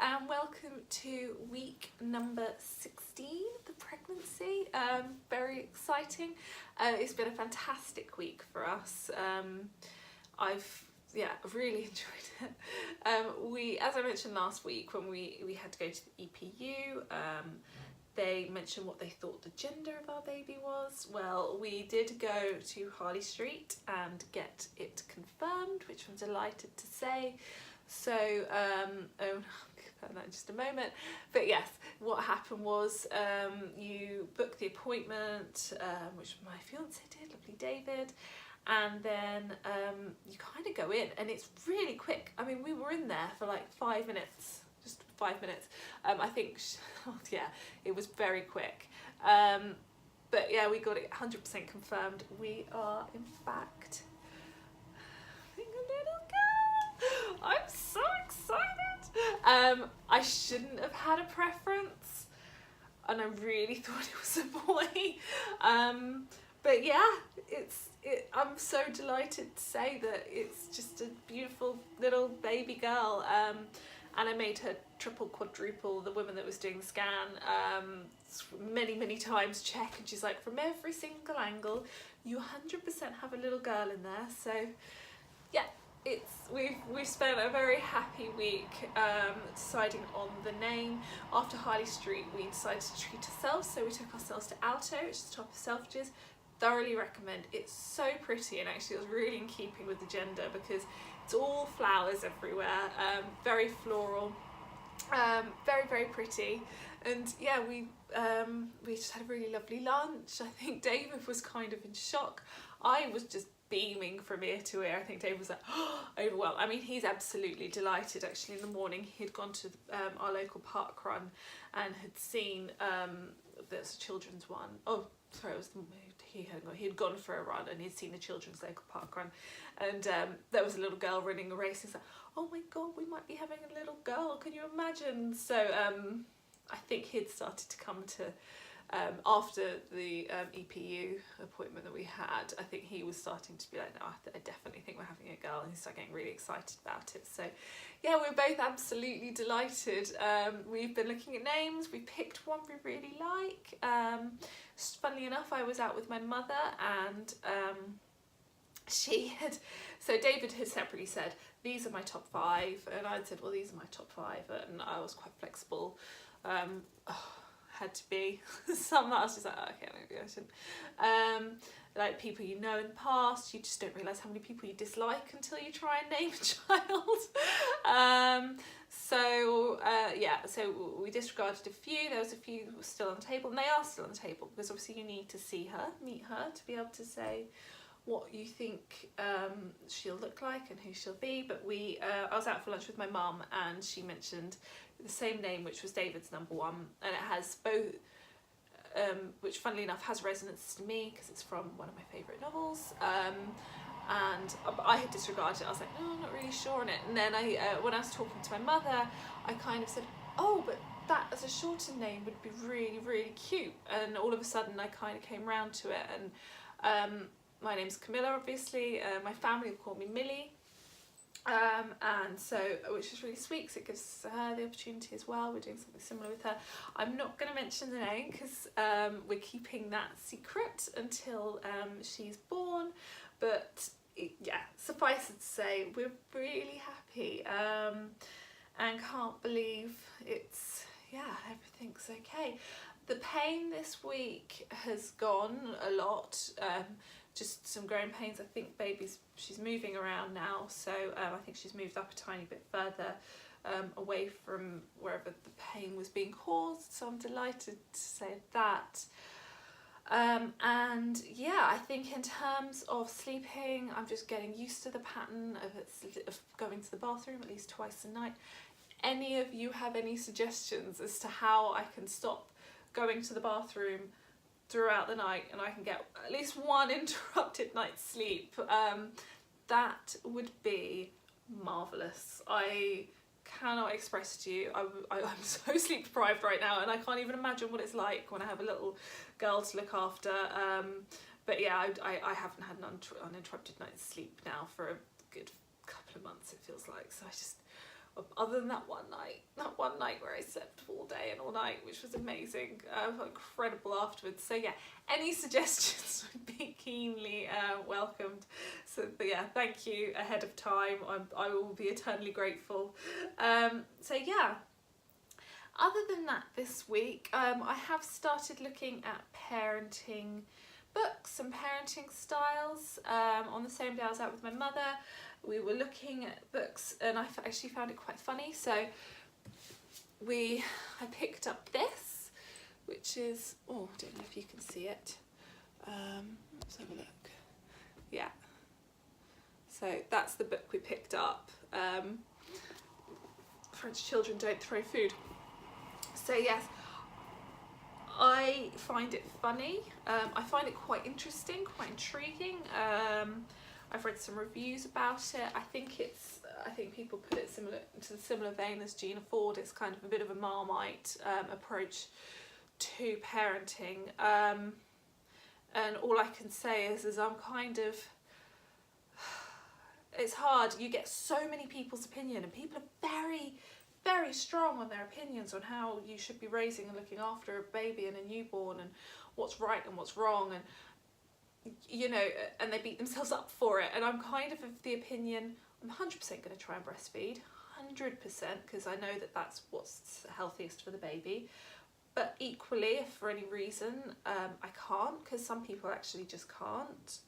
and welcome to week number 16 of the pregnancy. Very exciting. It's been a fantastic week for us. I've really enjoyed it. As I mentioned last week when we had to go to the EPU, they mentioned what they thought the gender of our baby was. Well, we did go to Harley Street and get it confirmed, which I'm delighted to say. So, I'll confirm that in just a moment. But yes, what happened was you book the appointment, which my fiance did, lovely David, and then you kind of go in and it's really quick. I mean, we were in there for like 5 minutes. Just 5 minutes. I think, it was very quick. But yeah, we got it 100% confirmed. We are, in fact, having a little girl. I'm so excited. I shouldn't have had a preference, and I really thought it was a boy. But yeah, I'm so delighted to say that it's just a beautiful little baby girl. And I made her triple, quadruple the woman that was doing the scan many times check, and she's like, from every single angle, you 100% have a little girl in there. So yeah, we've spent a very happy week deciding on the name. After Harley Street, we decided to treat ourselves, so we took ourselves to Alto, which is the top of Selfridges. Thoroughly recommend. It's so pretty, and actually it was really in keeping with the gender because it's all flowers everywhere, very floral, very pretty. And yeah, we just had a really lovely lunch. I think David was kind of in shock. I was just beaming from ear to ear. I think David was like, overwhelmed. I mean, he's absolutely delighted. Actually, in the morning he'd gone to our local park run and had seen there's a children's one. Oh, sorry, it was he'd gone for a run and he'd seen the children's local park run, and there was a little girl running a race. He's like, oh my god, we might be having a little girl, can you imagine? So I think he'd started to come to after the EPU appointment that we had. I think he was starting to be like, no, I definitely think we're having a girl, and he started getting really excited about it. So yeah, we're both absolutely delighted. We've been looking at names. We picked one we really like. Funnily enough, I was out with my mother, and so David had separately said, these are my top 5, and I'd said, well, these are my top 5, and I was quite flexible. Had to be. Some that I was just like, oh, okay, maybe I shouldn't. Like people you know in the past, you just don't realise how many people you dislike until you try and name a child. So we disregarded a few. There was a few still on the table, and they are still on the table because obviously you need to see her, meet her, to be able to say what you think she'll look like and who she'll be. But I was out for lunch with my mum, and she mentioned the same name, which was David's number 1, and it has both, which funnily enough has resonance to me because it's from one of my favourite novels. And I had disregarded it. I was like, no, I'm not really sure on it. And then when I was talking to my mother, I kind of said, oh, but that as a shortened name would be really cute. And all of a sudden I kind of came round to it. And my name's Camilla, obviously. My family will call me Millie. And so, which is really sweet because it gives her the opportunity as well. We're doing something similar with her. I'm not going to mention the name because we're keeping that secret until she's born. But yeah, suffice it to say, we're really happy and can't believe everything's okay. The pain this week has gone a lot. Just some growing pains. I think she's moving around now, so I think she's moved up a tiny bit further away from wherever the pain was being caused, so I'm delighted to say that. And yeah, I think in terms of sleeping, I'm just getting used to the pattern of going to the bathroom at least twice a night. Any of you have any suggestions as to how I can stop going to the bathroom throughout the night and I can get at least one interrupted night's sleep? That would be marvellous. I cannot express to you, I'm so sleep deprived right now, and I can't even imagine what it's like when I have a little girl to look after. But yeah, I haven't had an uninterrupted night's sleep now for a good couple of months, it feels like. So I just other than that one night where I slept all day and all night, which was amazing. Incredible afterwards. So yeah, any suggestions would be keenly welcomed. So but yeah, thank you ahead of time. I will be eternally grateful. So yeah, other than that, this week I have started looking at parenting books and parenting styles. On the same day I was out with my mother, we were looking at books and I actually found it quite funny. So I picked up this, which is, oh, I don't know if you can see it. Let's have a look. Yeah. So that's the book we picked up. French children don't throw food. So yes, I find it funny. I find it quite interesting, quite intriguing. I've read some reviews about it. I think people put it into the similar vein as Gina Ford. It's kind of a bit of a Marmite approach to parenting. And all I can say is I'm kind of, it's hard. You get so many people's opinion and people are very, very strong on their opinions on how you should be raising and looking after a baby and a newborn and what's right and what's wrong, and you know, and they beat themselves up for it. And I'm kind of the opinion I'm 100% going to try and breastfeed, 100%, because I know that that's what's healthiest for the baby. But equally, if for any reason I can't, because some people actually just can't,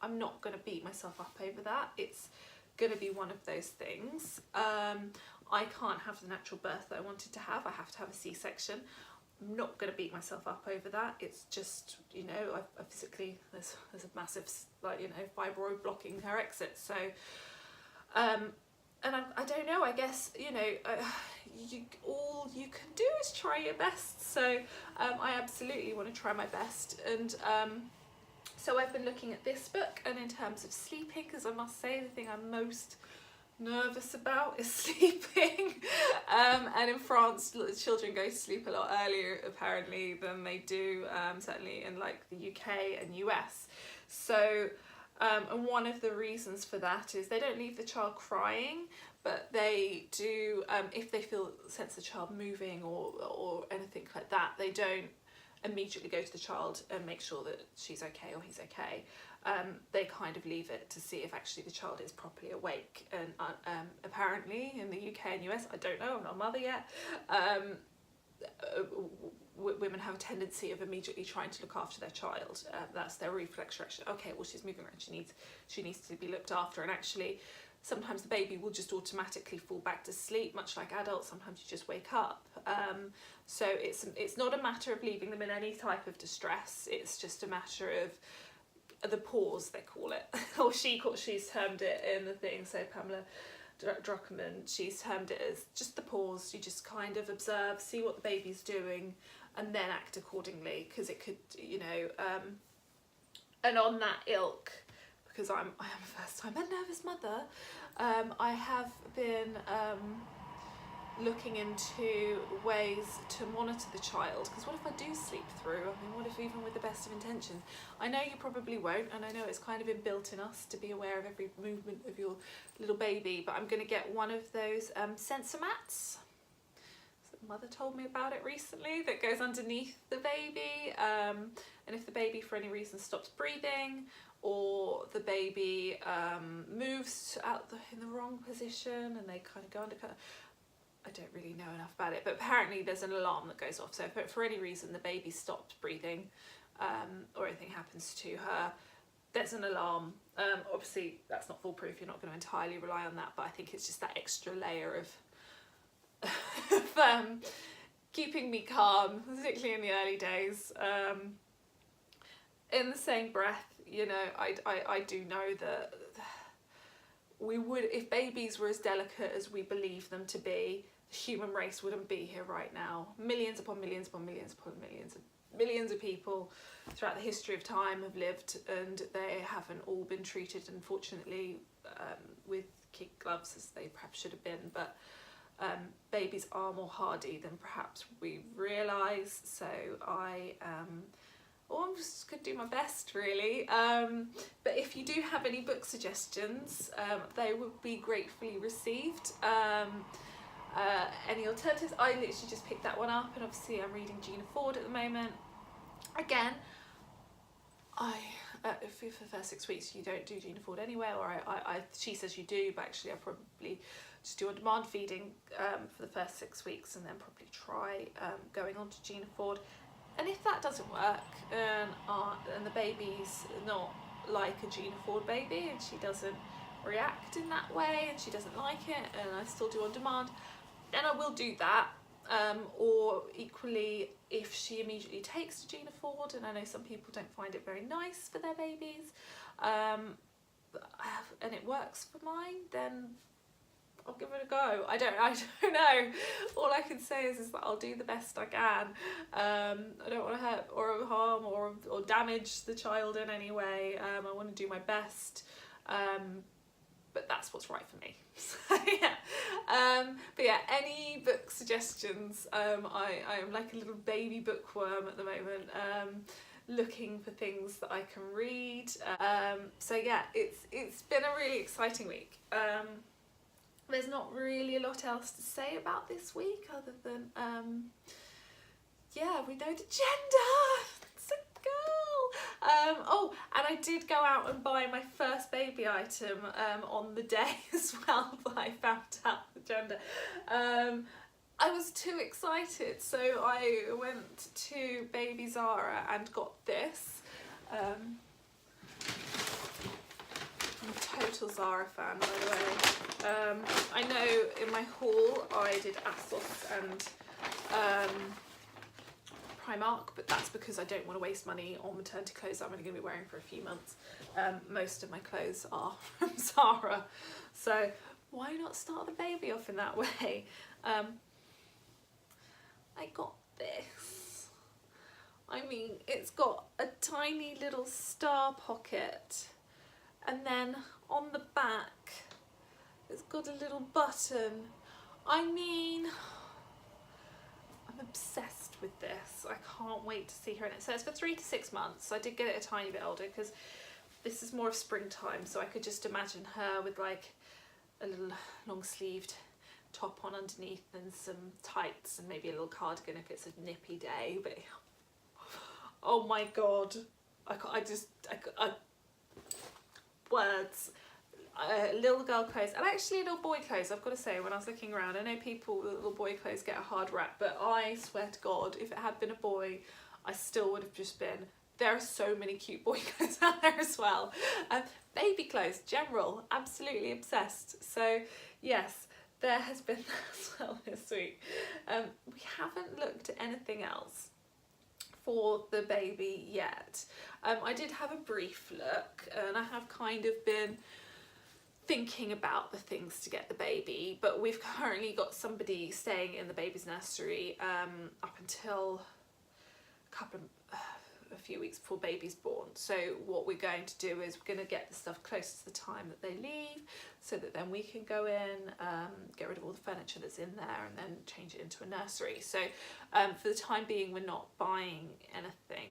I'm not going to beat myself up over that. It's going to be one of those things. I can't have the natural birth that I wanted to have. I have to have a C-section. I'm not going to beat myself up over that. It's just, you know, I physically, there's a massive, like, you know, fibroid blocking her exit. So, and I don't know, I guess, you know, all you can do is try your best. So I absolutely want to try my best. And so I've been looking at this book, and in terms of sleeping, because I must say the thing I'm most nervous about is sleeping. And in France, children go to sleep a lot earlier apparently than they do certainly in like the UK and US. So and one of the reasons for that is they don't leave the child crying, but they do, if they sense the child moving or anything like that, they don't immediately go to the child and make sure that she's okay or he's okay. They kind of leave it to see if actually the child is properly awake. And apparently in the UK and US, I don't know, I'm not a mother yet, women have a tendency of immediately trying to look after their child. That's their reflex reaction. Okay, well, she's moving around, she needs to be looked after. And actually sometimes the baby will just automatically fall back to sleep, much like adults. Sometimes you just wake up. So it's not a matter of leaving them in any type of distress. It's just a matter of the pause, they call it, or she's termed it in the thing. So Pamela Druckerman, she's termed it as just the pause. You just kind of observe, see what the baby's doing, and then act accordingly, because it could, you know, and on that ilk, because I am a first time and nervous mother, I have been looking into ways to monitor the child, because what if I do sleep through? I mean, what if even with the best of intentions? I know you probably won't, and I know it's kind of inbuilt in us to be aware of every movement of your little baby, but I'm going to get one of those sensor mats. So mother told me about it recently, that goes underneath the baby, and if the baby for any reason stops breathing, or the baby moves out in the wrong position and they kind of go under, I don't really know enough about it, but apparently there's an alarm that goes off. So if for any reason the baby stopped breathing or anything happens to her, there's an alarm. Obviously that's not foolproof, you're not going to entirely rely on that, but I think it's just that extra layer of keeping me calm, particularly in the early days. In the same breath, you know, I do know that we would, if babies were as delicate as we believe them to be, the human race wouldn't be here right now. Millions upon millions upon millions upon millions of people throughout the history of time have lived, and they haven't all been treated, unfortunately, with kid gloves as they perhaps should have been. But babies are more hardy than perhaps we realise. So I'm just going to do my best, really. But if you do have any book suggestions, they would be gratefully received. any alternatives. I literally just picked that one up, and obviously I'm reading Gina Ford at the moment. Again, for the first 6 weeks you don't do Gina Ford anywhere, or she says you do, but actually I probably just do on-demand feeding for the first 6 weeks, and then probably try going on to Gina Ford. And if that doesn't work, and the baby's not like a Gina Ford baby, and she doesn't react in that way, and she doesn't like it, and I still do on demand, then I will do that. Or equally, if she immediately takes to Gina Ford, and I know some people don't find it very nice for their babies, and it works for mine, then I'll give it a go. I don't know. All I can say is that I'll do the best I can. I don't want to hurt or harm or damage the child in any way. I want to do my best. But that's what's right for me. So yeah. But yeah, any book suggestions? I am like a little baby bookworm at the moment, looking for things that I can read. So yeah, it's been a really exciting week. There's not really a lot else to say about this week other than yeah, we know the gender. It's a girl. Oh, and I did go out and buy my first baby item on the day as well that I found out the gender. I was too excited, so I went to Baby Zara and got this. I'm a total Zara fan, by the way. I know in my haul I did ASOS and Primark, but that's because I don't want to waste money on maternity clothes that I'm only going to be wearing for a few months. Most of my clothes are from Zara, so why not start the baby off in that way? I got this. I mean, it's got a tiny little star pocket, and then on the back it's got a little button. I mean, I'm obsessed with this. I can't wait to see her in it. So it's for 3 to 6 months. So I did get it a tiny bit older because this is more of springtime, so I could just imagine her with like a little long sleeved top on underneath and some tights and maybe a little cardigan if it's a nippy day. But oh my god, words. Little girl clothes, and actually little boy clothes, I've got to say, when I was looking around, I know people with little boy clothes get a hard rap, but I swear to god, if it had been a boy, I still would have just been, there are so many cute boy clothes out there as well. Baby clothes, general, absolutely obsessed. So yes, there has been that as well this week. We haven't looked at anything else for the baby yet. I did have a brief look, and I have kind of been thinking about the things to get the baby, but we've currently got somebody staying in the baby's nursery up until a few weeks before baby's born. So what we're going to do is we're going to get the stuff close to the time that they leave, so that then we can go in, get rid of all the furniture that's in there, and then change it into a nursery. So for the time being, we're not buying anything.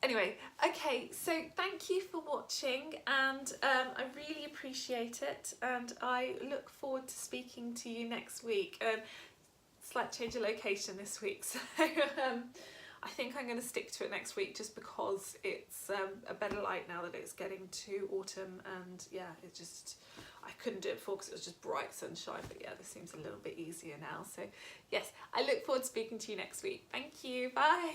Anyway, okay, so thank you for watching, and I really appreciate it, and I look forward to speaking to you next week. Slight change of location this week, so I think I'm going to stick to it next week just because it's a better light now that it's getting to autumn, and yeah, it just, I couldn't do it before because it was just bright sunshine, but yeah, this seems a little bit easier now. So yes, I look forward to speaking to you next week. Thank you, bye.